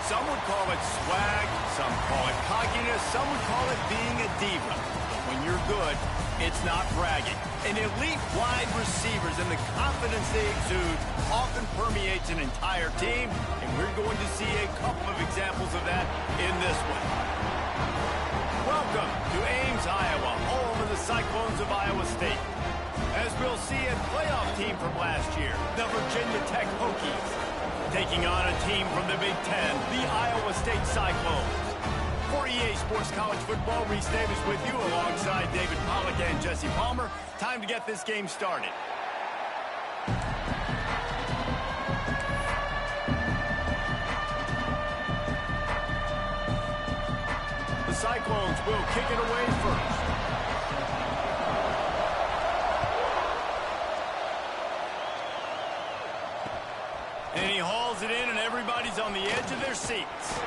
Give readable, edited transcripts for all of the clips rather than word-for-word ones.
Some would call it swag, some call it cockiness, some would call it being a diva. But when you're good, it's not bragging. An elite wide receivers and the confidence they exude often permeates an entire team, and we're going to see a couple of examples of that in this one. Welcome to Ames, Iowa, home of the Cyclones of Iowa State. As we'll see, a playoff team from last year, the Virginia Tech Hokies, taking on a team from the Big Ten, the Iowa State Cyclones. For EA Sports College Football, Reese Davis with you alongside David Pollack and Jesse Palmer. Time to get this game started. The Cyclones will kick it away first. And he hauls it in, and everybody's on the edge of their seats.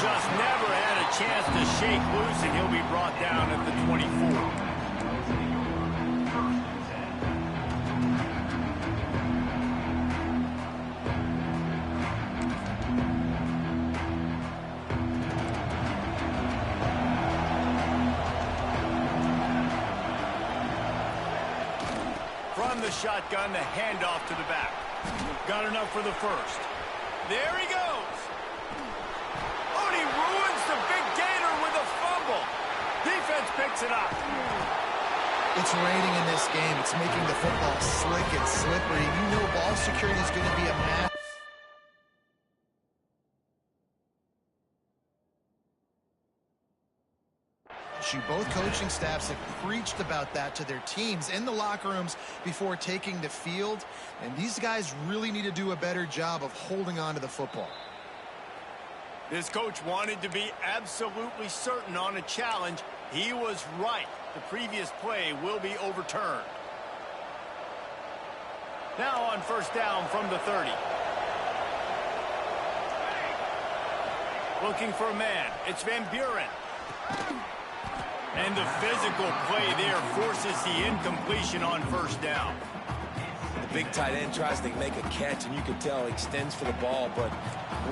Just never had a chance to shake loose, and he'll be brought down at the 24. From the shotgun, the handoff to the back. Got enough for the first. There he goes. Oh, and he ruins the big gator with a fumble. Defense picks it up. It's raining in this game. It's making the football slick and slippery. You know ball security is going to be a match. Both coaching staffs have preached about that to their teams in the locker rooms before taking the field, and these guys really need to do a better job of holding on to the football. This coach wanted to be absolutely certain on a challenge. He was right. The previous play will be overturned. Now on first down from the 30. Looking for a man. It's Van Buren. And the physical play there forces the incompletion on first down. The big tight end tries to make a catch, and you can tell he extends for the ball, but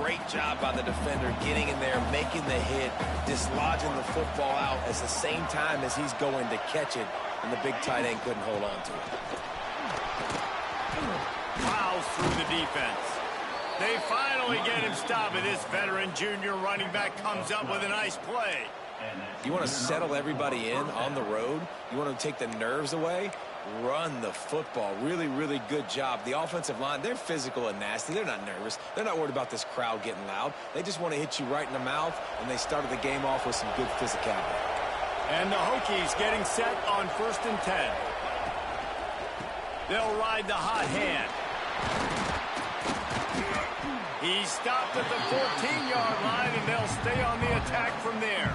great job by the defender getting in there, making the hit, dislodging the football out at the same time as he's going to catch it, and the big tight end couldn't hold on to it. Plows through the defense. They finally get him stopped, and this veteran junior running back comes up with a nice play. You want to settle everybody in on the road? You want to take the nerves away? Run the football. Really, really good job. The offensive line, they're physical and nasty. They're not nervous. They're not worried about this crowd getting loud. They just want to hit you right in the mouth, and they started the game off with some good physicality. And the Hokies getting set on 1st and 10. They'll ride the hot hand. He's stopped at the 14-yard line, and they'll stay on the attack from there.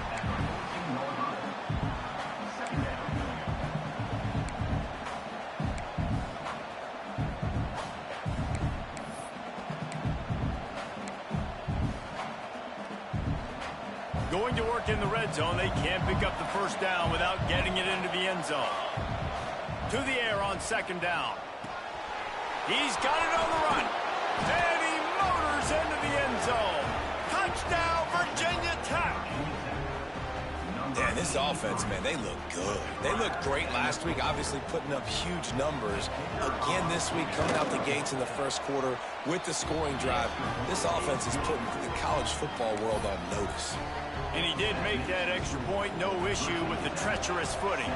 Going to work in the red zone. They can't pick up the first down without getting it into the end zone. To the air on 2nd down. He's got it on the run. And he motors into the end zone. Touchdown, Virginia Tech. Yeah, this offense, man, they look good. They looked great last week, obviously putting up huge numbers. Again this week, coming out the gates in the first quarter with the scoring drive. This offense is putting the college football world on notice. And he did make that extra point, no issue with the treacherous footing.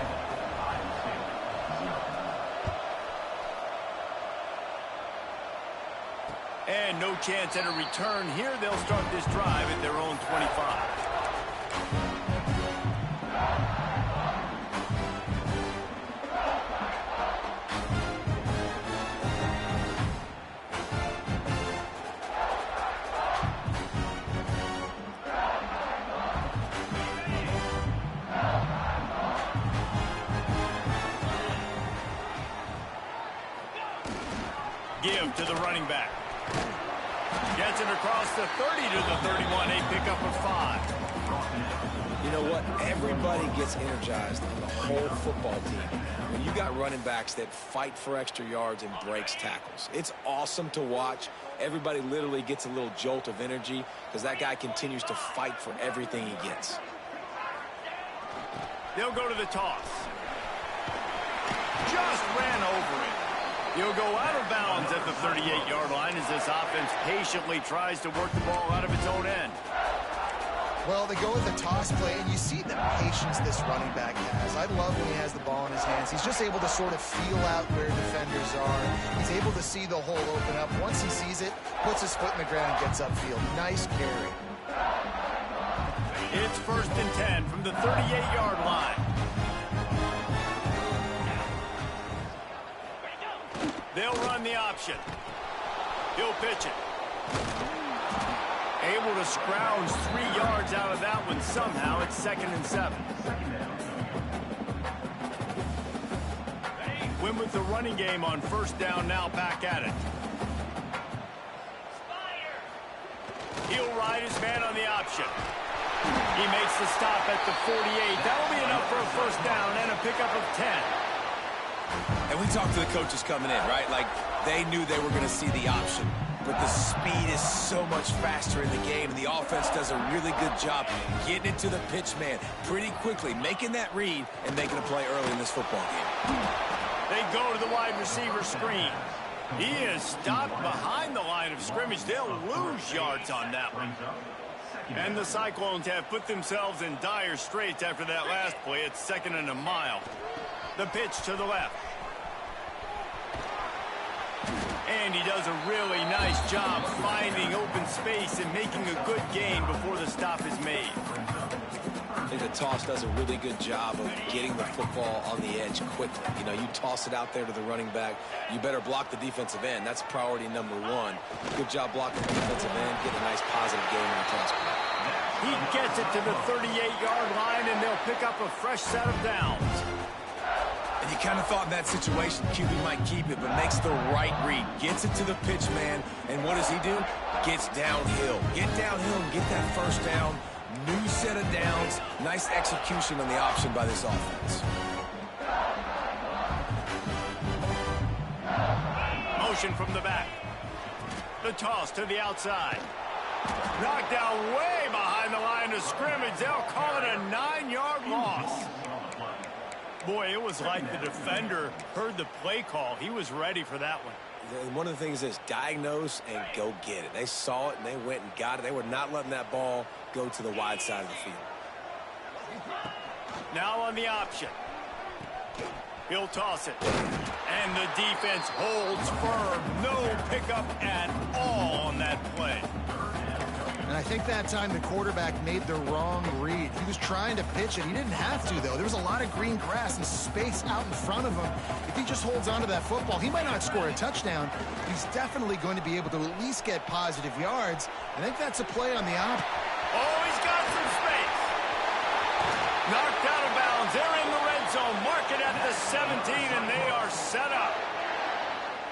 And no chance at a return here. They'll start this drive at their own 25. Give to the running back. Gets it across the 30 to the 31, a pickup of 5. you know what? Everybody gets energized on the whole football team when you got running backs that fight for extra yards and breaks tackles. It's awesome to watch. Everybody literally gets a little jolt of energy because that guy continues to fight for everything he gets. They'll go to the toss. Just ran over it. He'll go out of bounds at the 38-yard line as this offense patiently tries to work the ball out of its own end. Well, they go with the toss play, and you see the patience this running back has. I love when he has the ball in his hands. He's just able to sort of feel out where defenders are. He's able to see the hole open up. Once he sees it, puts his foot in the ground and gets upfield. Nice carry. It's 1st and 10 from the 38-yard line. They'll run the option. He'll pitch it. Able to scrounge 3 yards out of that one somehow. It's 2nd and 7. Win with the running game on 1st down, now back at it. He'll ride his man on the option. He makes the stop at the 48. That'll be enough for a 1st down and a pickup of 10. And we talked to the coaches coming in, right? Like, they knew they were going to see the option. But the speed is so much faster in the game, and the offense does a really good job getting it to the pitch man pretty quickly, making that read and making a play early in this football game. They go to the wide receiver screen. He is stopped behind the line of scrimmage. They'll lose yards on that one. And the Cyclones have put themselves in dire straits after that last play. It's 2nd and a mile. The pitch to the left. And he does a really nice job finding open space and making a good gain before the stop is made. I think the toss does a really good job of getting the football on the edge quickly. You know, you toss it out there to the running back, you better block the defensive end. That's priority number 1. Good job blocking the defensive end, getting a nice positive gain on the toss play. He gets it to the 38-yard line, and they'll pick up a fresh set of downs. And you kind of thought in that situation QB might keep it, but makes the right read. Gets it to the pitch man, and what does he do? Gets downhill. Get downhill and get that 1st down. New set of downs. Nice execution on the option by this offense. Motion from the back. The toss to the outside. Knocked down way behind the line of scrimmage. They'll call it a 9-yard loss. Boy, it was like the defender heard the play call. He was ready for that one. One of the things is diagnose and go get it. They saw it and they went and got it. They were not letting that ball go to the wide side of the field. Now on the option. He'll toss it. And the defense holds firm. No pickup at all on that play. And I think that time the quarterback made the wrong read. He was trying to pitch it. He didn't have to, though. There was a lot of green grass and space out in front of him. If he just holds on to that football, he might not score a touchdown. He's definitely going to be able to at least get positive yards. I think that's a play on the op. Oh, he's got some space. Knocked out of bounds. They're in the red zone. Mark it at the 17, and they are set up.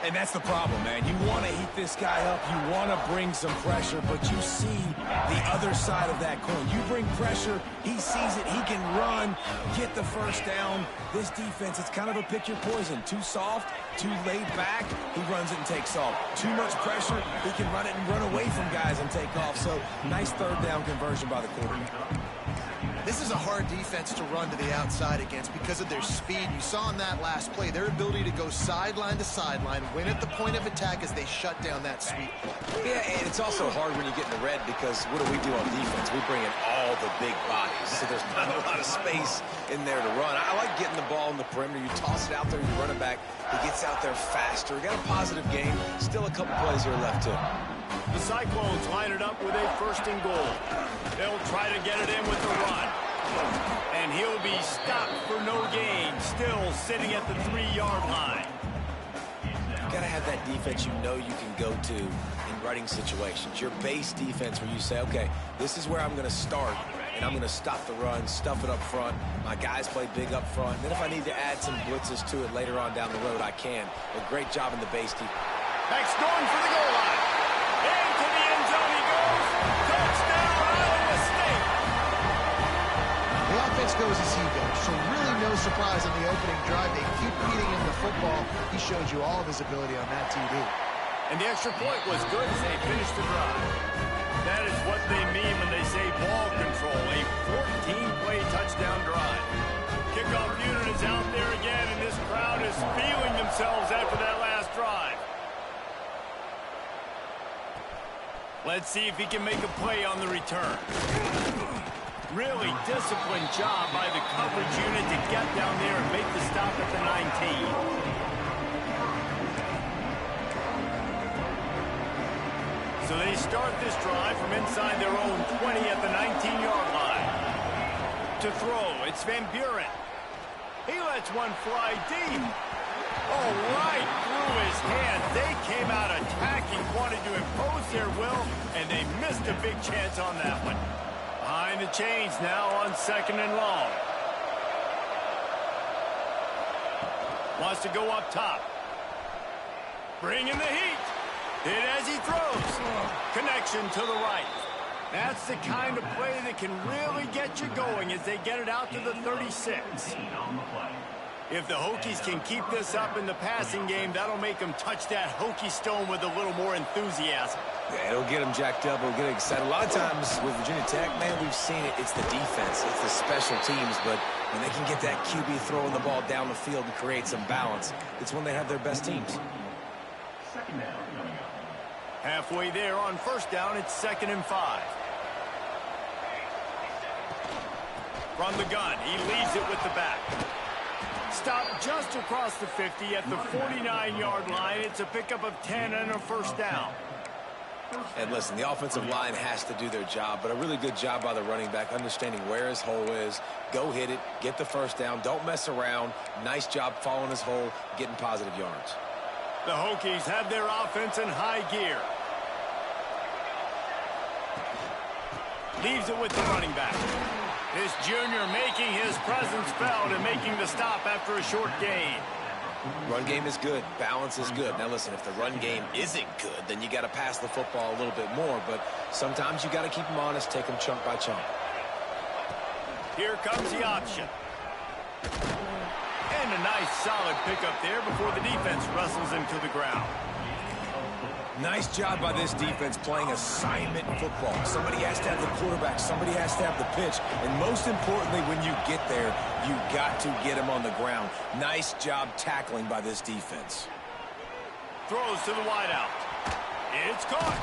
And that's the problem, man. You want to heat this guy up. You want to bring some pressure, but you see the other side of that coin. You bring pressure, he sees it, he can run, get the 1st down. This defense, it's kind of a pick your poison. Too soft, too laid back, he runs it and takes off. Too much pressure, he can run it and run away from guys and take off. So, nice 3rd down conversion by the quarterback. This is a hard defense to run to the outside against because of their speed. You saw in that last play their ability to go sideline to sideline, win at the point of attack as they shut down that sweep. Yeah, and it's also hard when you get in the red because what do we do on defense? We bring in all the big bodies, so there's not a lot of space in there to run. I like getting the ball in the perimeter. You toss it out there, you run it back. He gets out there faster. Got a positive game. Still a couple plays here left, too. The Cyclones line it up with a 1st and goal. They'll try to get it in with the run. And he'll be stopped for no gain, still sitting at the 3-yard line. You got to have that defense you know you can go to in running situations. Your base defense where you say, okay, this is where I'm going to start, and I'm going to stop the run, stuff it up front. My guys play big up front. And then if I need to add some blitzes to it later on down the road, I can. A great job in the base defense. Next going for the goal line. Into the end zone he goes. Touchdown, Iowa State. offense goes as he goes, so really no surprise on the opening drive. They keep feeding him the football. He showed you all of his ability on that TD. And the extra point was good as they finished the drive. That is what they mean when they say ball control, a 14-play touchdown drive. Kickoff unit is out there again, and this crowd is feeling themselves after that last drive. Let's see if he can make a play on the return. Really disciplined job by the coverage unit to get down there and make the stop at the 19. So they start this drive from inside their own 20 at the 19-yard line. To throw, it's Van Buren. He lets one fly deep. Oh, right through his hands. They came out attacking, wanted to impose their will, and they missed a big chance on that one. Behind the chains now on 2nd and long. Wants to go up top. Bringing the heat. Hit as he throws. Connection to the right. That's the kind of play that can really get you going as they get it out to the 36. If the Hokies can keep this up in the passing game, that'll make them touch that Hokie stone with a little more enthusiasm. Yeah, it'll get them jacked up. It'll get them excited. A lot of times with Virginia Tech, man, we've seen it. It's the defense. It's the special teams. But when they can get that QB throwing the ball down the field and create some balance, it's when they have their best teams. Halfway there on 1st down, it's 2nd and 5. From the gun, he leaves it with the back. Stop just across the 50 at the 49-yard line. It's a pickup of 10 and a 1st down. And listen, the offensive line has to do their job, but a really good job by the running back, understanding where his hole is. Go hit it, get the 1st down, don't mess around. Nice job following his hole, getting positive yards. The Hokies have their offense in high gear. Leaves it with the running back. This junior making his presence felt and making the stop after a short gain. Run game is good. Balance is good. Now, listen, if the run game isn't good, then you got to pass the football a little bit more. But sometimes you got to keep them honest, take them chunk by chunk. Here comes the option. And a nice solid pickup there before the defense wrestles him to the ground. Nice job by this defense playing assignment football. Somebody has to have the quarterback. Somebody has to have the pitch. And most importantly, when you get there, you got to get him on the ground. Nice job tackling by this defense. Throws to the wideout. It's caught.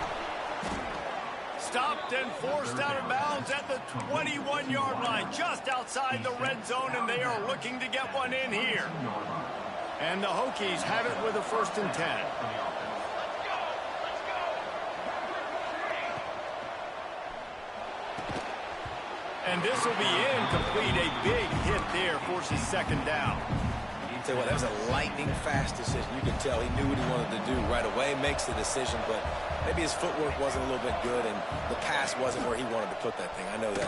Stopped and forced out of bounds at the 21-yard line, just outside the red zone, and they are looking to get one in here. And the Hokies have it with a 1st and 10. And this will be incomplete. A big hit there forces 2nd down. Tell you what, that was a lightning-fast decision. You can tell he knew what he wanted to do right away, makes the decision, but maybe his footwork wasn't a little bit good, and the pass wasn't where he wanted to put that thing. I know that.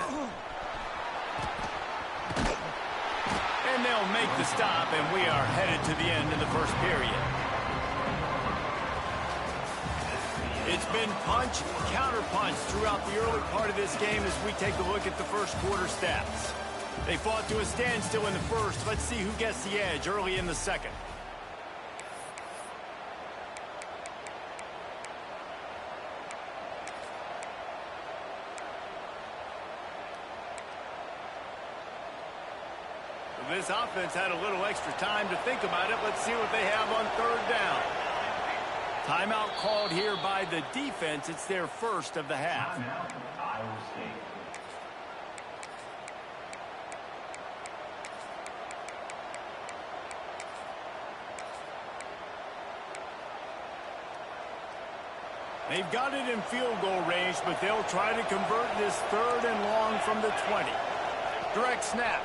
And they'll make the stop, and we are headed to the end of the 1st period. It's been punch, counter-punch throughout the early part of this game as we take a look at the 1st quarter stats. They fought to a standstill in the 1st. Let's see who gets the edge early in the 2nd. This offense had a little extra time to think about it. Let's see what they have on 3rd down. Timeout called here by the defense. It's their 1st of the half. They've got it in field goal range, but they'll try to convert this 3rd and long from the 20. Direct snap.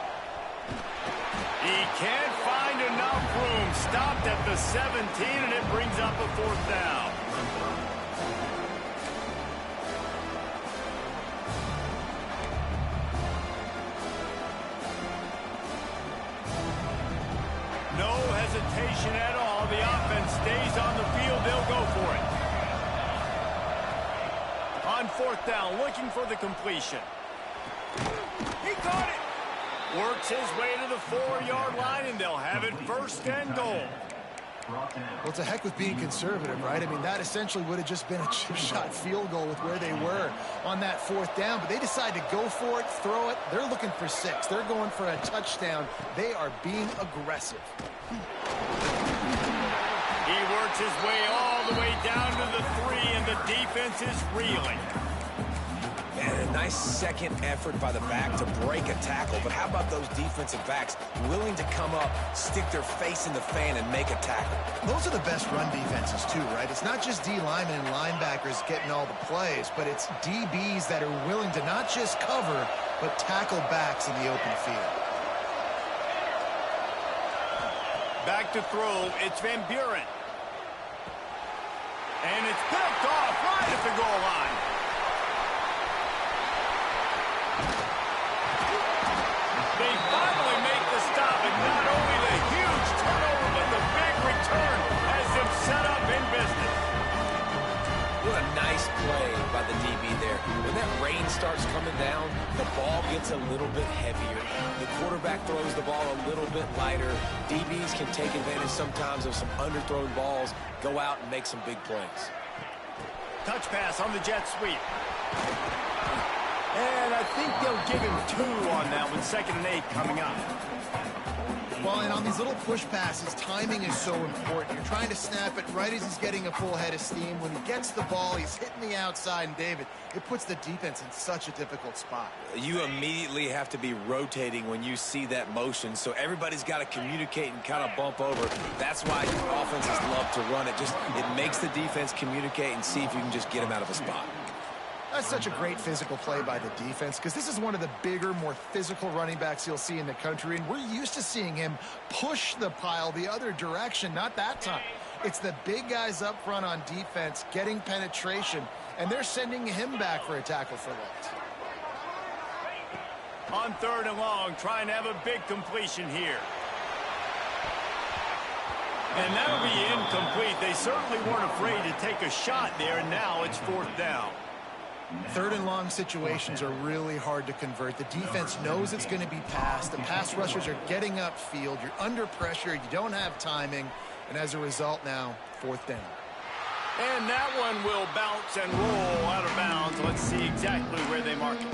He can't find enough room. Stopped at the 17, and it brings up a 4th down. No hesitation at all. The offense stays on the field. They'll go for it. On 4th down, looking for the completion. He caught it. Works his way to the 4-yard line, and they'll have it first and goal. Well, it's a heck with being conservative, right? I mean, that essentially would have just been a chip shot field goal with where they were on that 4th down, but they decide to go for it, throw it. They're looking for 6. They're going for a touchdown. They are being aggressive. He works his way all the way down to the 3, and the defense is reeling. And a nice second effort by the back to break a tackle. But how about those defensive backs willing to come up, stick their face in the fan, and make a tackle? Those are the best run defenses, too, right? It's not just D linemen and linebackers getting all the plays, but it's DBs that are willing to not just cover, but tackle backs in the open field. Back to throw, it's Van Buren. And it's picked off right at the goal line. They finally make the stop, and not only the huge turnover, but the big return has them set up in business. What a nice play by the DB there. When that rain starts coming down, the ball gets a little bit heavier. The quarterback throws the ball a little bit lighter. DBs can take advantage sometimes of some underthrown balls, go out and make some big plays. Touch pass on the jet sweep. And I think they'll give him 2 on that one. 2nd and 8 coming up. Well, and on these little push passes, timing is so important. You're trying to snap it right as he's getting a full head of steam. When he gets the ball, he's hitting the outside, and David, it puts the defense in such a difficult spot. You immediately have to be rotating when you see that motion, so everybody's got to communicate and kind of bump over. That's why offenses love to run it. It makes the defense communicate and see if you can just get him out of a spot. That's such a great physical play by the defense, because this is one of the bigger, more physical running backs you'll see in the country, and we're used to seeing him push the pile the other direction. Not that time. It's the big guys up front on defense getting penetration, and they're sending him back for a tackle for loss. On 3rd and long, trying to have a big completion here. And that'll be incomplete. They certainly weren't afraid to take a shot there, and now it's 4th down. 3rd and long situations are really hard to convert. The defense knows it's going to be passed. The pass rushers are getting upfield. You're under pressure. You don't have timing. And as a result now, 4th down. And that one will bounce and roll out of bounds. Let's see exactly where they mark it.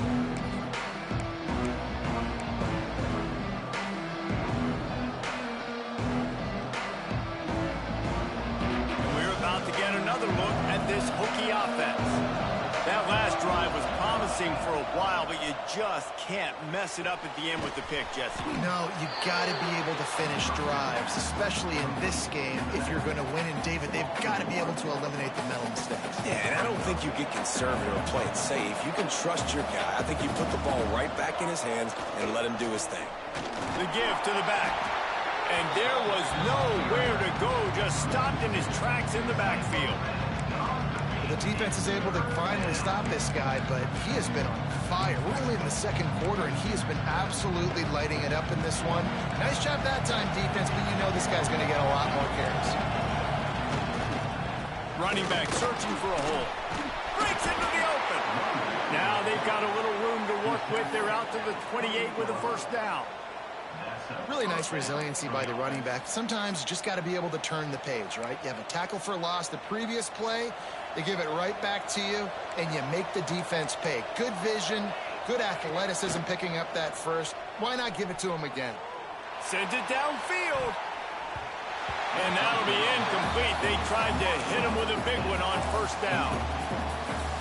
And we're about to get another look at this Hokie offense. That last drive was promising for a while, but you just can't mess it up at the end with the pick, Jesse. No, you got to be able to finish drives, especially in this game. If you're going to win, and David, they've got to be able to eliminate the mental mistakes. Yeah, and I don't think you get conservative or play it safe. You can trust your guy. I think you put the ball right back in his hands and let him do his thing. The give to the back. And there was nowhere to go, just stopped in his tracks in the backfield. The defense is able to finally stop this guy, but he has been on fire. We're only in the 2nd quarter, and he has been absolutely lighting it up in this one. Nice job that time, defense, but you know this guy's going to get a lot more carries. Running back searching for a hole. Breaks into the open. Now they've got a little room to work with. They're out to the 28 with a 1st down. Really nice resiliency by the running back. Sometimes you just got to be able to turn the page, right? You have a tackle for loss the previous play, they give it right back to you, and you make the defense pay. Good vision, good athleticism picking up that first. Why not give it to him again? Sends it downfield. And that'll be incomplete. They tried to hit him with a big one on 1st down.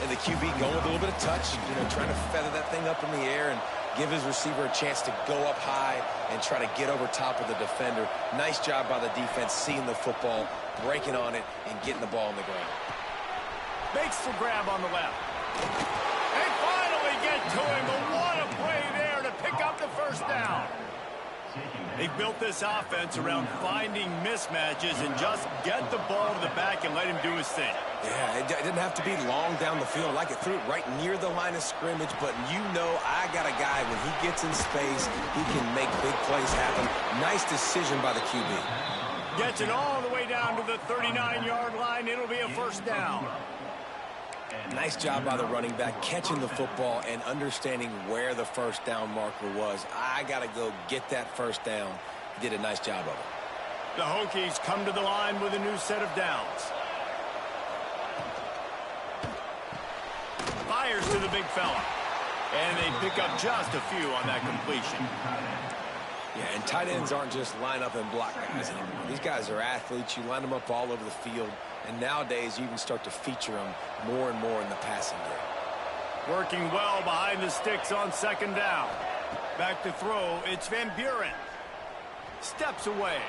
And the QB going with a little bit of touch, trying to feather that thing up in the air and give his receiver a chance to go up high and try to get over top of the defender. Nice job by the defense seeing the football, breaking on it, and getting the ball on the ground. Makes the grab on the left. They finally get to him, but what a play there to pick up the 1st down. They've built this offense around finding mismatches and just get the ball to the back and let him do his thing. Yeah, it didn't have to be long down the field. Like it threw it right near the line of scrimmage, but I got a guy, when he gets in space, he can make big plays happen. Nice decision by the QB. Gets it all the way down to the 39-yard line. It'll be a 1st down. Nice job by the running back, catching the football and understanding where the first down marker was. I got to go get that first down. He did a nice job of it. The Hokies come to the line with a new set of downs. Fires to the big fella. And they pick up just a few on that completion. Yeah, and tight ends aren't just line up and block guys anymore. These guys are athletes. You line them up all over the field. And nowadays, you can start to feature them more and more in the passing game. Working well behind the sticks on second down. Back to throw, it's Van Buren. Steps away.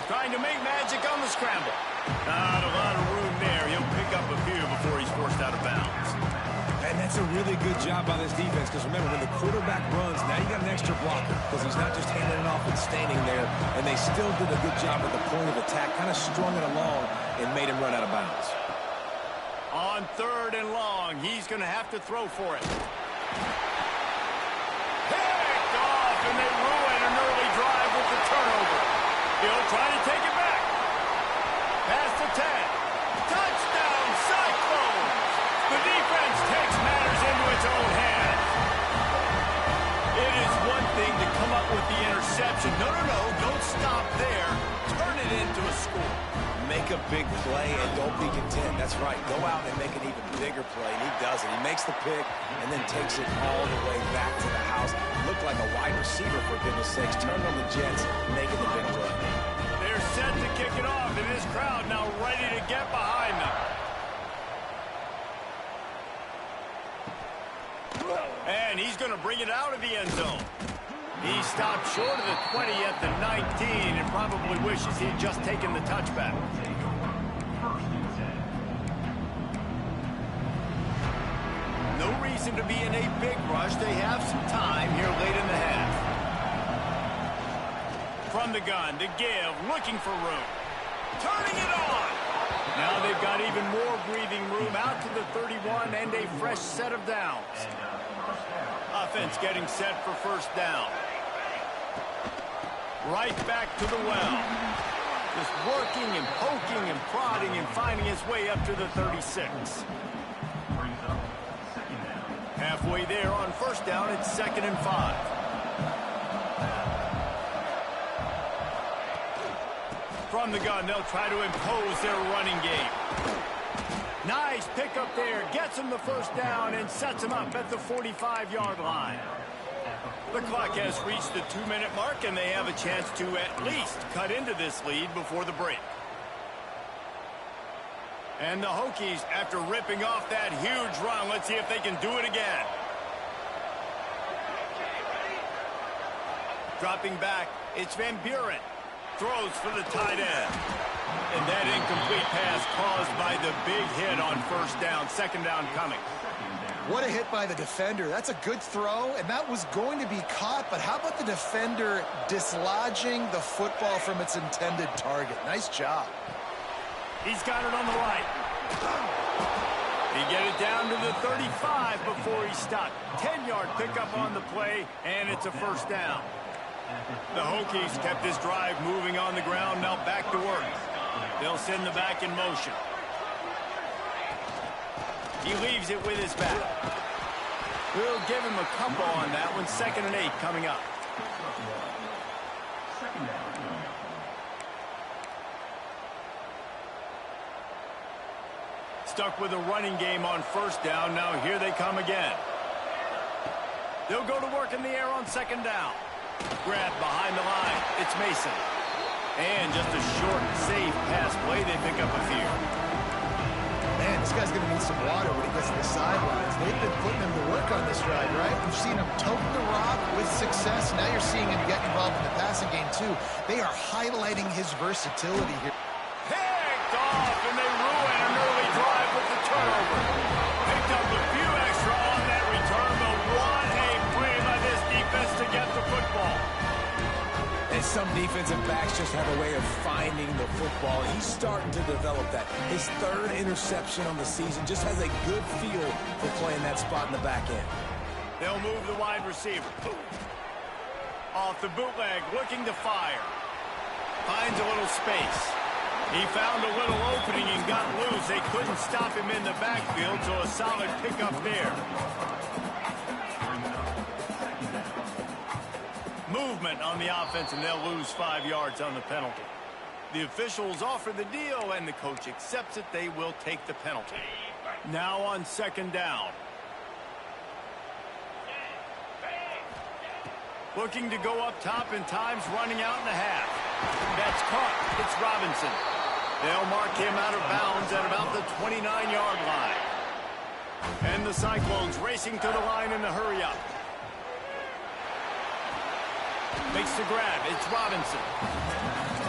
Trying to make magic on the scramble. Not a lot of room there. He'll pick up a few before he's forced out of bounds. And that's a really good job by this defense, because remember, when the quarterback runs, now you got an extra blocker, because he's not just handing it off and standing there, and they still did a good job at the point of attack, kind of strung it along and made him run out of bounds. On third and long, he's going to have to throw for it. Picked off, and they ruin an early drive with the turnover. He'll try to take it back. Past the 10. Touchdown, Cyclones! The defense takes matters into its own hands. It is one thing to come up with the interception. No, don't stop there. Turn it into a score. Make a big play and don't be content. That's right. Go out and make an even bigger play, and he does it. He makes the pick and then takes it all the way back to the house. Looked like a wide receiver, for goodness sakes. Turned on the Jets, making the big play. They're set to kick it off, and this crowd now ready to get behind them. And he's going to bring it out of the end zone. He stopped short of the 20 at the 19 and probably wishes he'd just taken the touchback. No reason to be in a big rush. They have some time here late in the half. From the gun to give, looking for room. Turning it on. Now they've got even more breathing room out to the 31 and a fresh set of downs. Offense getting set for first down. Right back to the well. Just working and poking and prodding and finding his way up to the 36. Halfway there on first down, it's 2nd and 5. From the gun, they'll try to impose their running game. Nice pickup there. Gets him the first down and sets him up at the 45-yard line. The clock has reached the 2-minute mark, and they have a chance to at least cut into this lead before the break. And the Hokies, after ripping off that huge run, let's see if they can do it again. Dropping back, it's Van Buren. Throws for the tight end. And that incomplete pass caused by the big hit on first down. 2nd down coming. What a hit by the defender. That's a good throw, and that was going to be caught, but how about the defender dislodging the football from its intended target? Nice job. He's got it on the right. He get it down to the 35 before he's stopped. 10-yard pickup on the play, and it's a first down. The Hokies kept this drive moving on the ground, now back to work. They'll send the back in motion. He leaves it with his back. We'll give him a couple on that one. 2nd and 8 coming up. Stuck with a running game on first down. Now here they come again. They'll go to work in the air on 2nd down. Grabbed behind the line. It's Mason. And just a short, safe pass play. They pick up a few. Man, this guy's going to need some water when he gets to the sidelines. They've been putting him to work on this drive, right? You've seen him tote the rock with success. Now you're seeing him get involved in the passing game, too. They are highlighting his versatility here. Picked off, and they ruin an early drive with the turnover. Picked up a few extra on that return, but what a play by this defense to get the football. And some defensive backs just have a way of finding the football. He's starting to develop that. His 3rd interception on the season, just has a good feel for playing that spot in the back end. They'll move the wide receiver. Off the bootleg, looking to fire. Finds a little space. He found a little opening and got loose. They couldn't stop him in the backfield, so a solid pickup there. Movement on the offense, and they'll lose 5 yards on the penalty. The officials offer the deal, and the coach accepts it. They will take the penalty. Now on 2nd down. Looking to go up top, and time's running out in the half. That's caught. It's Robinson. They'll mark him out of bounds at about the 29-yard line. And the Cyclones racing to the line in a hurry-up. Makes the grab. It's Robinson.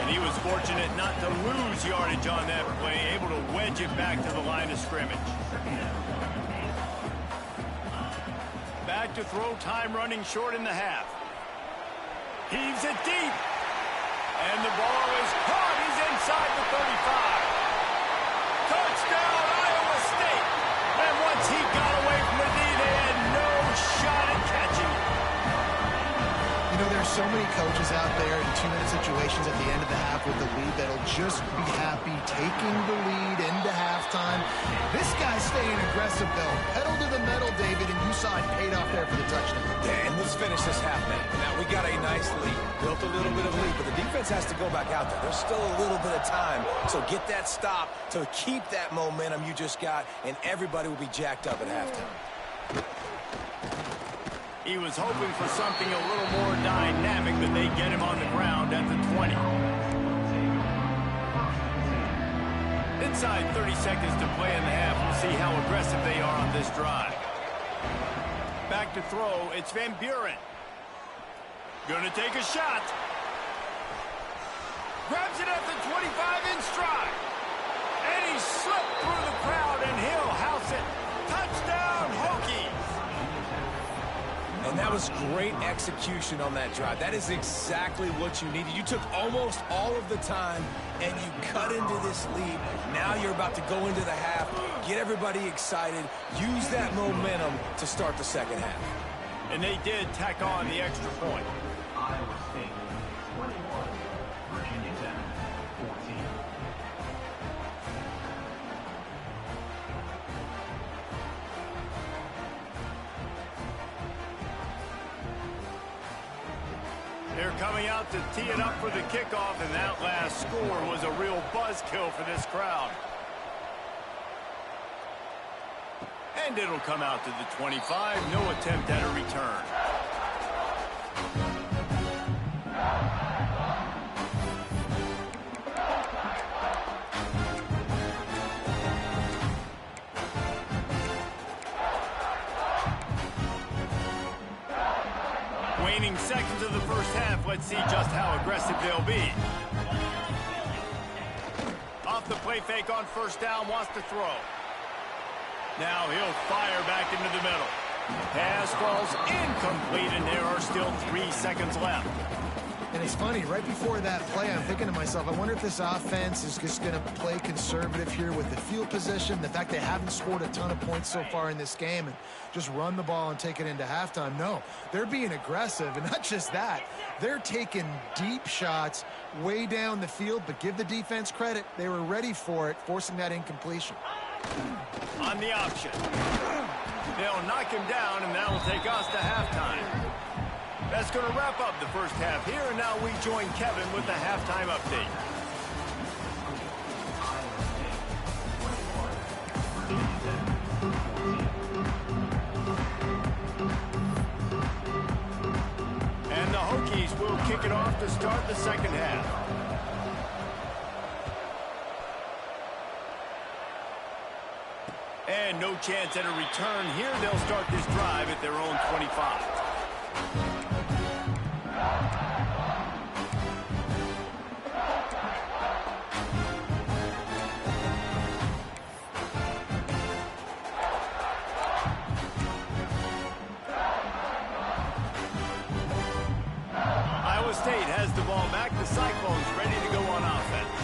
And he was fortunate not to lose yardage on that play, able to wedge it back to the line of scrimmage. Back to throw, time running short in the half. Heaves it deep. And the ball is caught. He's inside the 35. Touchdown, Iowa State. And once he got away from the knee, they had no shot at catching it. You know, there's so many coaches out there in 2-minute situations at the end of the half with the lead that'll just be happy taking the lead into halftime. This guy's staying aggressive, though. Pedal to the metal, David, and you saw it paid off there for the touchdown. Yeah, and let's finish this half now. Now, we got a nice lead. Built a little bit of lead, but the defense has to go back out there. There's still a little bit of time, so get that stop to keep that momentum you just got, and everybody will be jacked up at halftime. He was hoping for something a little more dynamic, but they get him on the ground at the 20. Inside 30 seconds to play in the half. We'll see how aggressive they are on this drive. Back to throw. It's Van Buren. Gonna take a shot. Grabs it at the 25 in stride. And he slipped through the crowd, and he'll house it. Touchdown, Hokies. And that was great execution on that drive. That is exactly what you needed. You took almost all of the time, and you cut into this lead. Now you're about to go into the half, get everybody excited, use that momentum to start the second half. And they did tack on the extra point. Iowa State 21, Virginia Tech 14. They're coming out to tee it up for the kickoff, and that last score was a real buzzkill for this crowd. And it'll come out to the 25. No attempt at a return. Waning seconds of the first half. Let's see just how aggressive they'll be. Off the play fake on 1st down, wants to throw. Now he'll fire back into the middle. Pass falls incomplete, and there are still 3 seconds left. And it's funny, right before that play, I'm thinking to myself, I wonder if this offense is just going to play conservative here with the field position, the fact they haven't scored a ton of points so far in this game, and just run the ball and take it into halftime. No, they're being aggressive, and not just that. They're taking deep shots way down the field, but give the defense credit. They were ready for it, forcing that incompletion. On the option. They'll knock him down, and that will take us to halftime. That's going to wrap up the first half here, and now we join Kevin with the halftime update. And the Hokies will kick it off to start the second half. And no chance at a return here. They'll start this drive at their own 25. Iowa State has the ball back. The Cyclones ready to go on offense.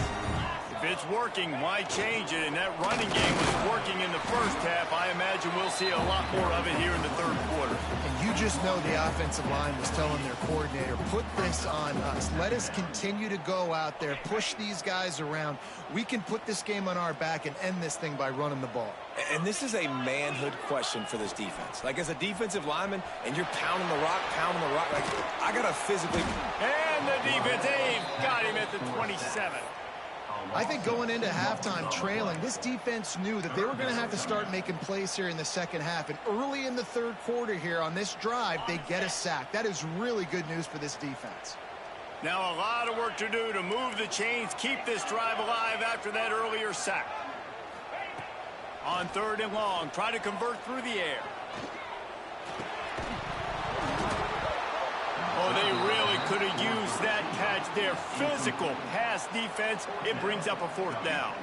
If it's working, why change it? And that running game was working in the first half. I imagine we'll see a lot more of it here in the third quarter. And you just know the offensive line was telling their coordinator, put this on us. Let us continue to go out there, push these guys around. We can put this game on our back and end this thing by running the ball. And this is a manhood question for this defense. Like, as a defensive lineman, and you're pounding the rock, like, I got to physically... And the defense, got him at the 27. I think going into halftime trailing, this defense knew that they were going to have to start making plays here in the second half. And early in the third quarter here on this drive, they get a sack. That is really good news for this defense. Now a lot of work to do to move the chains, keep this drive alive after that earlier sack. On 3rd and long, try to convert through the air. Oh, they really could have used that catch there. Physical pass defense. It brings up a 4th down.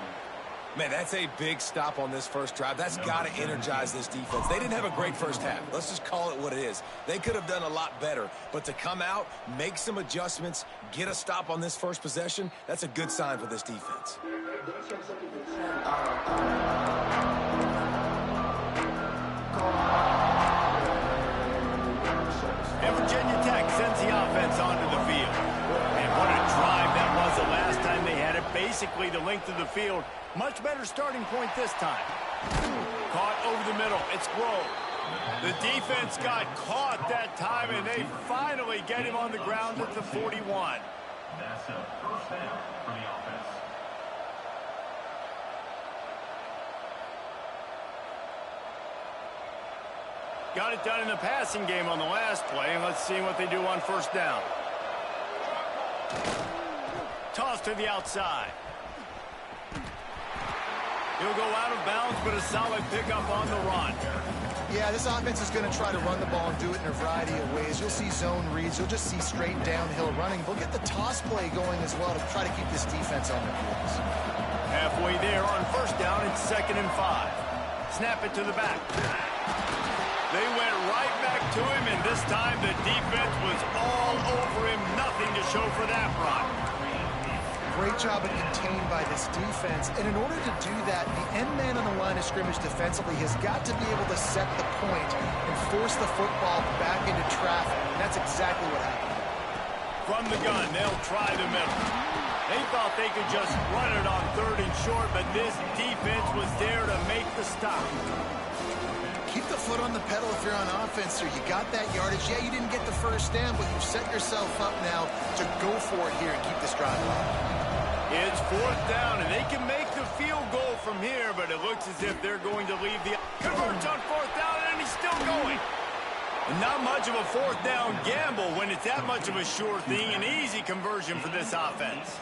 Man, that's a big stop on this first drive. That's got to energize this defense. They didn't have a great first half. Let's just call it what it is. They could have done a lot better. But to come out, make some adjustments, get a stop on this first possession, that's a good sign for this defense. And Virginia Tech sends the offense onto the field. And what a drive that was the last time they had it. Basically the length of the field. Much better starting point this time. Caught over the middle. It's Grove. The defense got caught that time, and they finally get him on the ground at the 41. That's a first down for the offense. Got it done in the passing game on the last play, and let's see what they do on 1st down. Toss to the outside. He'll go out of bounds, but a solid pickup on the run. Yeah, this offense is going to try to run the ball and do it in a variety of ways. You'll see zone reads. You'll just see straight downhill running. They'll get the toss play going as well to try to keep this defense on their heels. Halfway there on 1st down, it's 2nd and 5. Snap it to the back. They went right back to him, and this time the defense was all over him. Nothing to show for that run. Great job of contained by this defense. And in order to do that, the end man on the line of scrimmage defensively has got to be able to set the point and force the football back into traffic. And that's exactly what happened. From the gun, they'll try the middle. They thought they could just run it on 3rd and short, but this defense was there to make the stop. Keep the foot on the pedal if you're on offense here. You got that yardage. Yeah, you didn't get the 1st down, but you've set yourself up now to go for it here and keep this drive alive. It's 4th down, and they can make the field goal from here, but it looks as if they're going to leave the... Converts on 4th down, and he's still going. And not much of a 4th down gamble when it's that much of a sure thing. An easy conversion for this offense.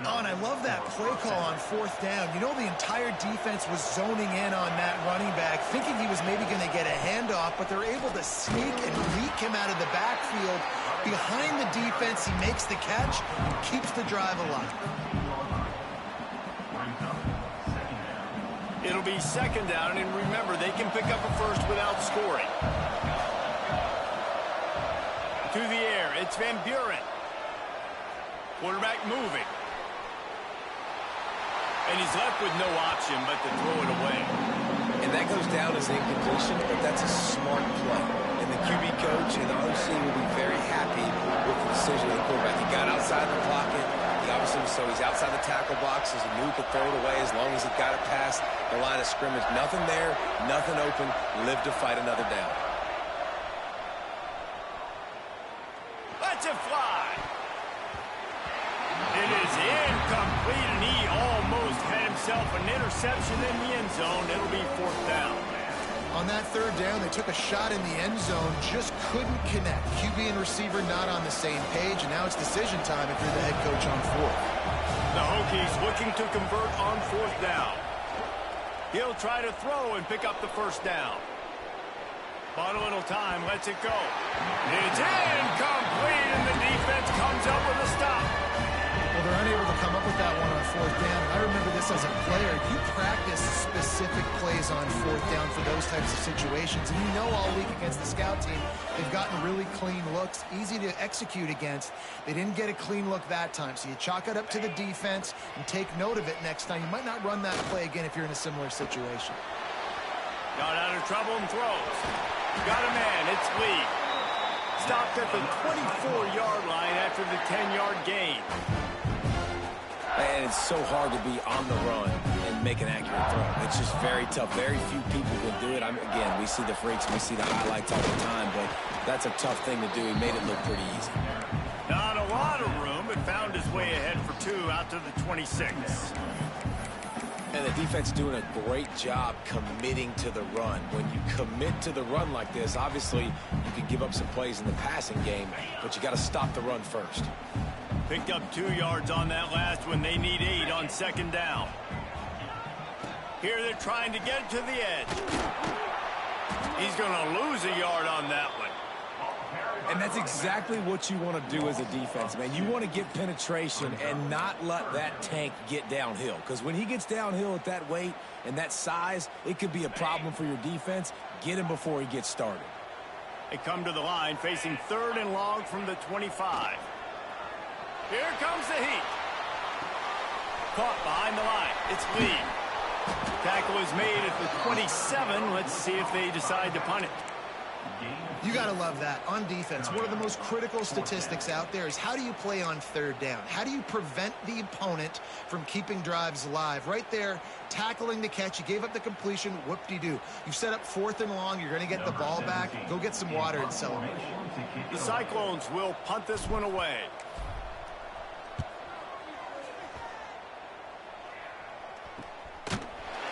Oh, and I love that play call on 4th down. You know, the entire defense was zoning in on that running back, thinking he was maybe going to get a handoff, but they're able to sneak and leak him out of the backfield. Behind the defense, he makes the catch and keeps the drive alive. It'll be 2nd down, and remember, they can pick up a 1st without scoring. To the air, it's Van Buren. Quarterback moving. And he's left with no option but to throw it away. And that goes down as an incompletion, but that's a smart play. And the QB coach and the OC will be very happy with the decision of the quarterback. He got outside the pocket. He obviously, so he's outside the tackle boxes. He knew he could throw it away as long as he got it past the line of scrimmage. Nothing there, nothing open. Live to fight another down. Let's it fly. It is incomplete, and he almost had himself an interception in the end zone. It'll be 4th down. On that 3rd down, they took a shot in the end zone, just couldn't connect. QB and receiver not on the same page, and now it's decision time if you're the head coach on 4th. The Hokies looking to convert on 4th down. He'll try to throw and pick up the 1st down. Bought a little time, lets it go. It's incomplete, and the defense comes up with a stop. Well, they're unable to come up with that one on fourth down. I remember this as a player. You practice specific plays on fourth down for those types of situations. And you know all week against the scout team, they've gotten really clean looks, easy to execute against. They didn't get a clean look that time. So you chalk it up to the defense and take note of it next time. You might not run that play again if you're in a similar situation. Got out of trouble and throws. Got a man. It's Lee. Stopped at the 24-yard line after the 10-yard gain. And it's so hard to be on the run and make an accurate throw. It's just very tough. Very few people can do it. Again, we see the freaks, we see the highlights all the time, but that's a tough thing to do. He made it look pretty easy. Not a lot of room, but found his way ahead for 2 out to the 26. And the defense doing a great job committing to the run. When you commit to the run like this, obviously you can give up some plays in the passing game, but you got to stop the run first. Picked up 2 yards on that last one. They need 8 on second down. Here they're trying to get to the edge. He's going to lose a yard on that one. And that's exactly what you want to do as a defense, man. You want to get penetration and not let that tank get downhill. Because when he gets downhill at that weight and that size, it could be a problem for your defense. Get him before he gets started. They come to the line facing 3rd and long from the 25. Here comes the heat. Caught behind the line. It's Lee. Tackle is made at the 27. Let's see if they decide to punt it. You got to love that. On defense, one of the most critical statistics out there is how do you play on 3rd down? How do you prevent the opponent from keeping drives alive? Right there, tackling the catch. You gave up the completion. Whoop-de-doo. You've set up 4th and long. You're going to get the ball back. Go get some water and celebrate. The Cyclones will punt this one away.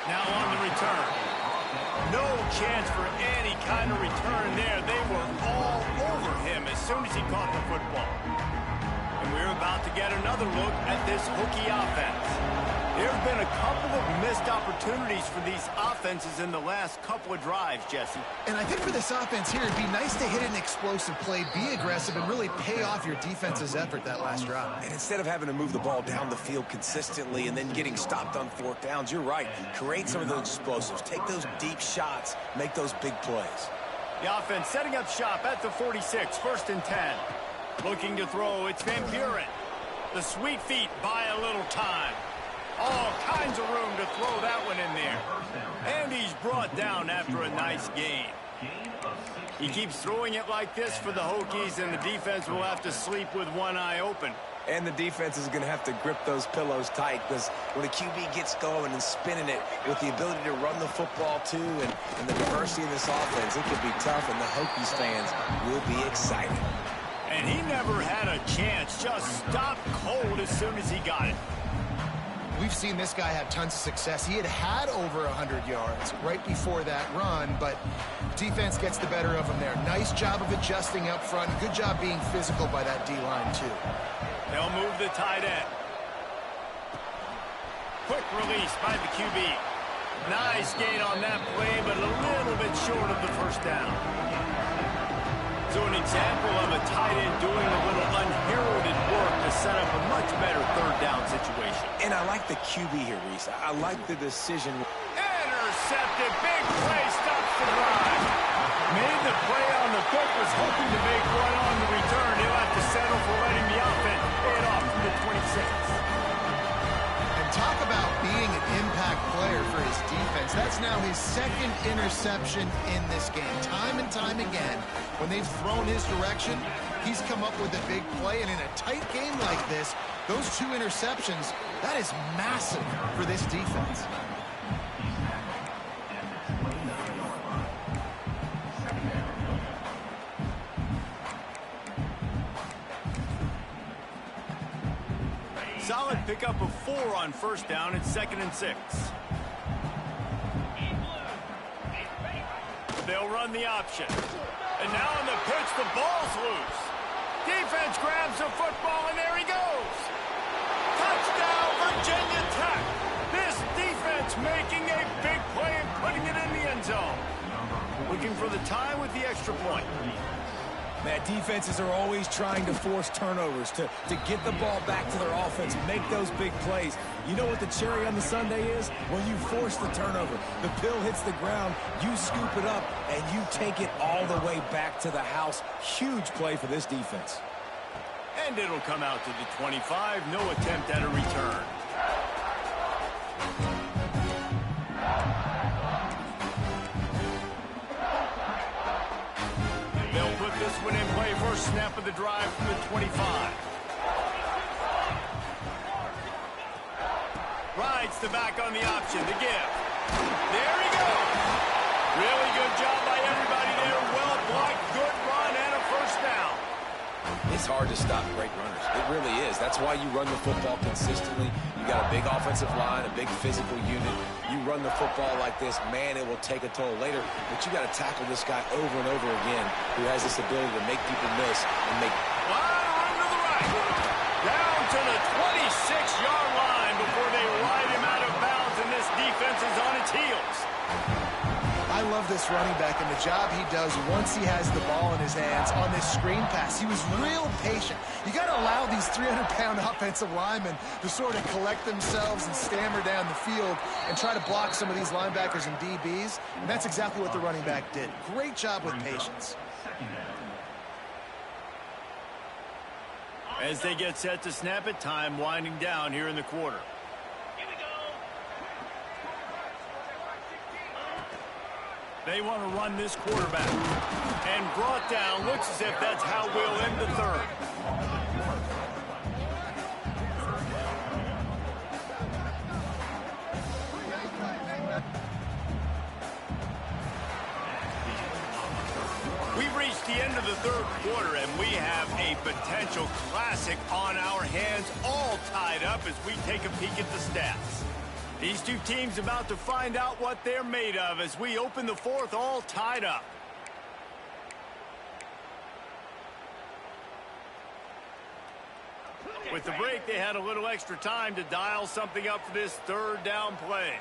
Now on the return. No chance for any kind of return there. They were all over him as soon as he caught the football. And we're about to get another look at this Hokie offense. There have been a couple of missed opportunities for these offenses in the last couple of drives, Jesse. And I think for this offense here, it'd be nice to hit an explosive play, be aggressive, and really pay off your defense's effort that last drive. And instead of having to move the ball down the field consistently and then getting stopped on 4th downs, you're right. Create some of those explosives. Take those deep shots. Make those big plays. The offense setting up shop at the 46, 1st and 10. Looking to throw, it's Van Buren. The sweet feet buy a little time. All kinds of room to throw that one in there. And he's brought down after a nice gain. He keeps throwing it like this for the Hokies, and the defense will have to sleep with one eye open. And the defense is going to have to grip those pillows tight, because when a QB gets going and spinning it with the ability to run the football too and the diversity of this offense, it could be tough, and the Hokies fans will be excited. And he never had a chance, just stopped cold as soon as he got it. We've seen this guy have tons of success. He had over 100 yards right before that run, but defense gets the better of him there. Nice job of adjusting up front. Good job being physical by that D-line, too. They'll move the tight end. Quick release by the QB. Nice gain on that play, but a little bit short of the 1st down. So an example of a tight end doing a little unheralded work to set up a much better 3rd down situation. And I like the QB here, Reese. I like the decision. Intercepted. Big play. Stops the drive. Made the play on the foot. Was hoping to make one on the return. He'll have to settle for letting the offense pay it off from the 26. And talk about being an impact player for his defense. That's now his 2nd interception in this game. Time and time again, when they've thrown his direction, he's come up with a big play. And in a tight game like this, those 2 interceptions, that is massive for this defense. Solid pickup of 4 on 1st down. It's 2nd and 6. They'll run the option. And now on the pitch, the ball's loose. Defense grabs the football, and there he goes. Touchdown, Virginia Tech. This defense making a big play and putting it in the end zone. Looking for the tie with the extra point. Man, defenses are always trying to force turnovers to get the ball back to their offense, make those big plays. You know what the cherry on the sundae is? When you force the turnover, the pill hits the ground, you scoop it up, and you take it all the way back to the house. Huge play for this defense. And it'll come out to the 25. No attempt at a return. They'll put this one in play. First snap of the drive from the 25. Rides the back on the option. The give. There he goes. Really good job by everybody there. Well blocked. Good run and a first down. It's hard to stop great runners. It really is. That's why you run the football consistently. You got a big offensive line, a big physical unit. You run the football like this, man, it will take a toll later. But you got to tackle this guy over and over again who has this ability to make people miss and make... Run to the right. Down to the 26-yard line before they ride him out of bounds, and this defense is on its heels. I love this running back and the job he does once he has the ball in his hands on this screen pass. He was real patient. You got to allow these 300-pound offensive linemen to sort of collect themselves and stammer down the field and try to block some of these linebackers and DBs. And that's exactly what the running back did. Great job with patience. As they get set to snap it, time winding down here in the quarter. They want to run this quarterback. And brought down. Looks as if that's how we'll end the third. We've reached the end of the third quarter, and we have a potential classic on our hands, all tied up as we take a peek at the stats. These two teams about to find out what they're made of as we open the fourth, all tied up. With the break, they had a little extra time to dial something up for this third down play.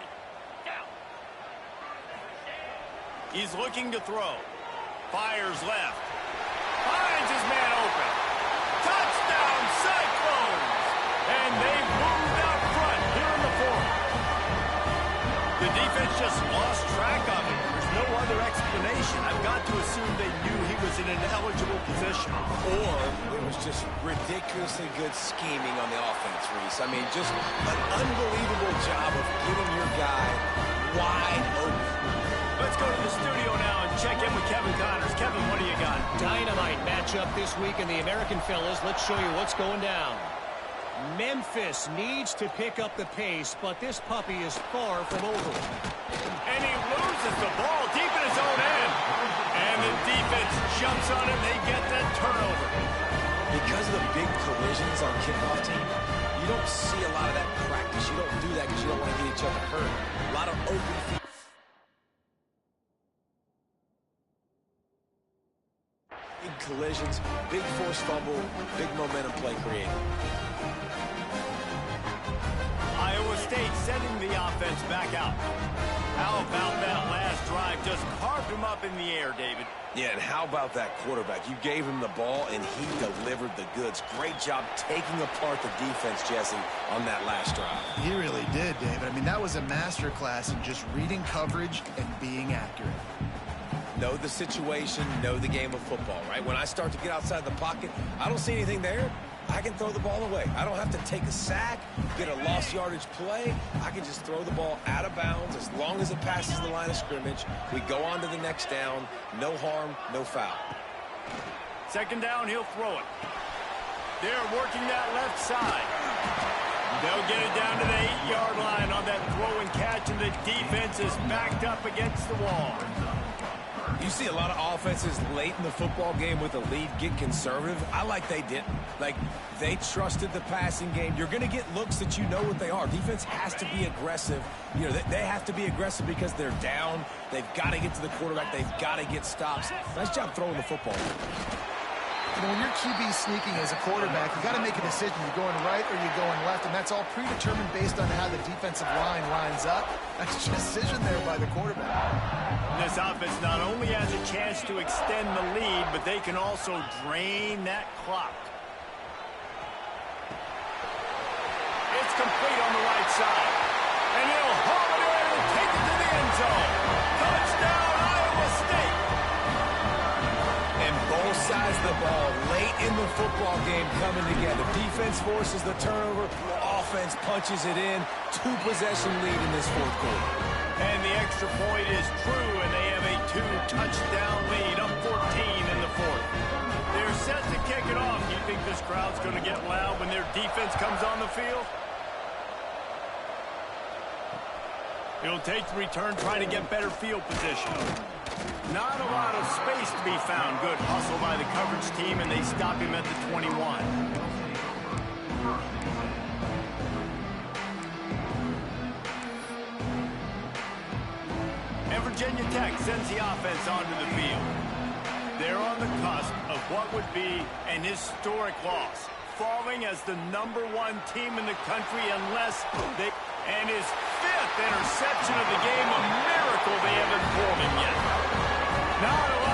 He's looking to throw. Fires left. Finds his man open. Touchdown, Cyclones! And they've moved out front here in the fourth. The defense just lost track of him. There's no other explanation. I've got to assume they knew he was in an eligible position. Or it was just ridiculously good scheming on the offense, Reese. I mean, just an unbelievable job of getting your guy wide open. Let's go to the studio now and check in with Kevin Connors. Kevin, what do you got? Dynamite matchup this week in the American Fellas. Let's show you what's going down. Memphis needs to pick up the pace, but this puppy is far from over. And he loses the ball deep in his own end. And the defense jumps on him. They get that turnover. Because of the big collisions on kickoff team, you don't see a lot of that in practice. You don't do that because you don't want to get each other hurt. A lot of open feet. Big collisions, big forced fumble, big momentum play created. Iowa State sending the offense back out. How about that last drive? Just carved him up in the air, David. Yeah, and how about that quarterback? You gave him the ball, and he delivered the goods. Great job taking apart the defense, Jesse, on that last drive. He really did, David. I mean, that was a masterclass in just reading coverage and being accurate. Know the situation, know the game of football, right? When I start to get outside the pocket, I don't see anything there. I can throw the ball away. I don't have to take a sack, get a lost yardage play. I can just throw the ball out of bounds as long as it passes the line of scrimmage. We go on to the next down. No harm, no foul. Second down, he'll throw it. They're working that left side. They'll get it down to the 8-yard line on that throw and catch, and the defense is backed up against the wall. You see a lot of offenses late in the football game with a lead get conservative. I like they didn't. Like, they trusted the passing game. You're going to get looks that you know what they are. Defense has to be aggressive. You know, they have to be aggressive because they're down. They've got to get to the quarterback. They've got to get stops. Nice job throwing the football. when your QB sneaking as a quarterback, you got to make a decision. You're going right or you're going left, and that's all predetermined based on how the defensive line lines up. That's a decision there by the quarterback. This offense not only has a chance to extend the lead, but they can also drain that clock. It's complete on the right side. And he'll haul it in and take it to the end zone. Touchdown, Iowa State. And both sides of the ball late in the football game coming together. Defense forces the turnover. Offense punches it in. 2-possession lead in this fourth quarter. And the extra point is true, and they have a 2-touchdown lead, up 14 in the fourth. They're set to kick it off. Do you think this crowd's going to get loud when their defense comes on the field? It'll take the return trying to get better field position. Not a lot of space to be found. Good hustle by the coverage team, and they stop him at the 21. And Virginia Tech sends the offense onto the field. They're on the cusp of what would be an historic loss, falling as the #1 team in the country unless they... And his 5th interception of the game, a miracle they haven't pulled him yet. Not a lot